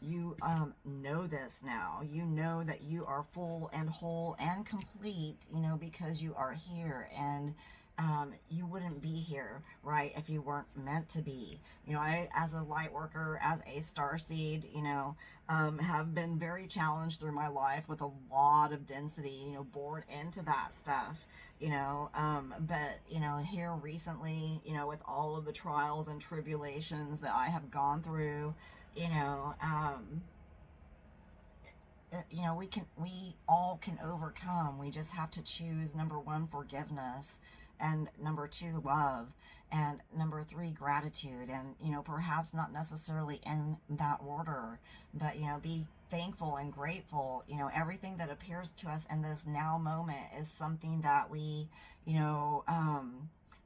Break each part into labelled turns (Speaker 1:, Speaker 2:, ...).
Speaker 1: you know this now. You know that you are full and whole and complete, you know, because you are here. And you wouldn't be here, right, if you weren't meant to be. You know, I, as a light worker, as a star seed, you know, have been very challenged through my life with a lot of density, you know, born into that stuff, you know. But, you know, here recently, you know, with all of the trials and tribulations that I have gone through, you know, you know, we all can overcome. We just have to choose, number one, forgiveness, and number two, love, and number three, gratitude. And, you know, perhaps not necessarily in that order, but, you know, be thankful and grateful. You know, everything that appears to us in this now moment is something that we, you know,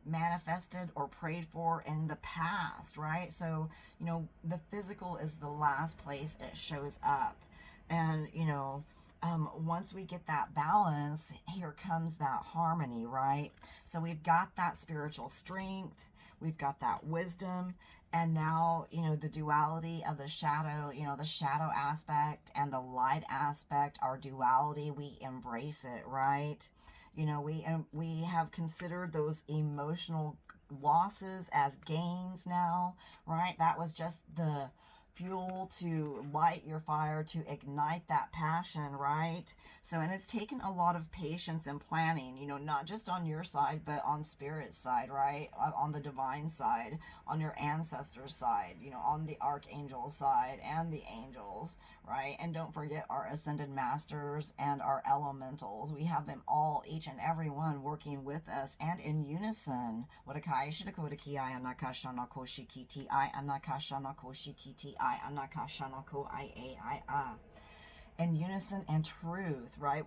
Speaker 1: manifested or prayed for in the past, right? So, you know, the physical is the last place it shows up. And, you know, once we get that balance, here comes that harmony, right? So we've got that spiritual strength, we've got that wisdom, and now, you know, the duality of the shadow, you know, the shadow aspect and the light aspect, our duality, we embrace it, right? You know, we have considered those emotional losses as gains now, right? That was just the fuel to light your fire, to ignite that passion, right? So, and it's taken a lot of patience and planning, you know, not just on your side, but on spirit's side, right? On the divine side, on your ancestors' side, you know, on the archangel side and the angels, right? And don't forget our ascended masters and our elementals. We have them all, each and every one, working with us and in unison. Watakai shidakotaki I anakashana koshikiti I anakashana koshikiti I anakashana ko I in unison and truth, right?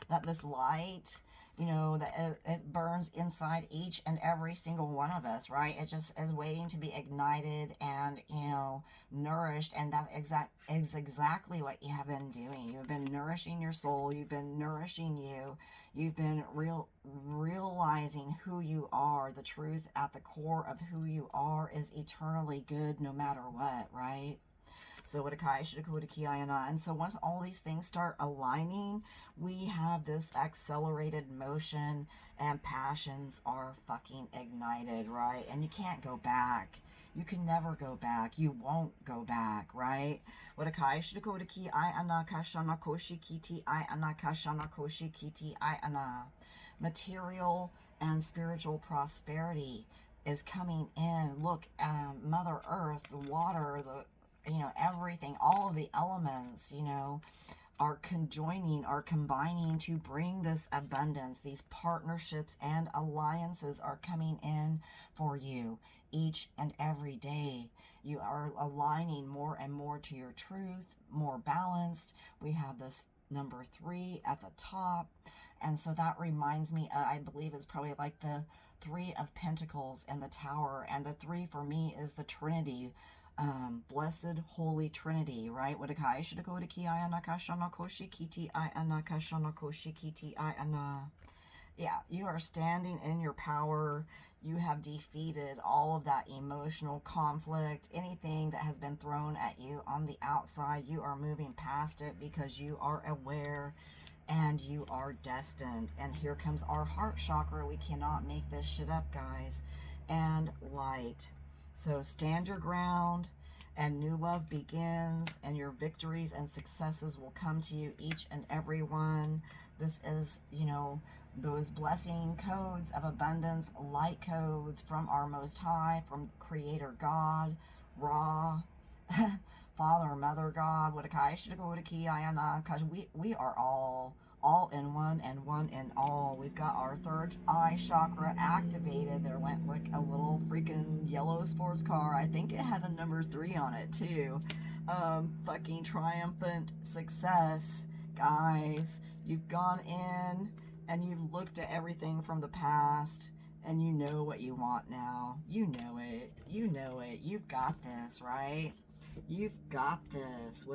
Speaker 1: That this light, you know, that it burns inside each and every single one of us, right? It just is waiting to be ignited and, you know, nourished. And that is exactly what you have been doing. You've been nourishing your soul. You've been nourishing you. You've been realizing who you are. The truth at the core of who you are is eternally good no matter what, right? So and so once all these things start aligning, we have this accelerated motion and passions are fucking ignited, right? And you can't go back. You can never go back. You won't go back, right? Material and spiritual prosperity is coming in. Look, Mother Earth, the water, the, you know, everything, all of the elements, you know, are conjoining, are combining to bring this abundance. These partnerships and alliances are coming in for you each and every day. You are aligning more and more to your truth, more balanced. We have this number 3 at the top. And so that reminds me, I believe it's probably like the 3 of Pentacles in the Tower. And the 3 for me is the Trinity. Blessed Holy Trinity, right? Yeah, you are standing in your power. You have defeated all of that emotional conflict, anything that has been thrown at you on the outside. You are moving past it because you are aware and you are destined. And here comes our heart chakra. We cannot make this shit up, guys. And light. So stand your ground and new love begins, and your victories and successes will come to you, each and every one. This is, you know, those blessing codes of abundance, light codes from our Most High, from Creator God, Ra, Father, Mother God, because we are all in one and one in all. We've got our third eye chakra activated. There went like a little freaking yellow sports car. I think it had the number 3 on it too. Fucking triumphant success, guys. You've gone in and you've looked at everything from the past and you know what you want now. You know it. You know it. You've got this, right? You've got this.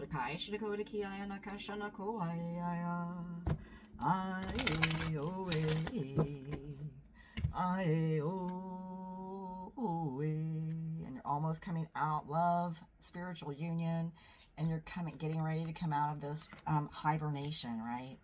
Speaker 1: And you're almost is coming out, love, spiritual union, and you're getting ready to come out of this hibernation, right?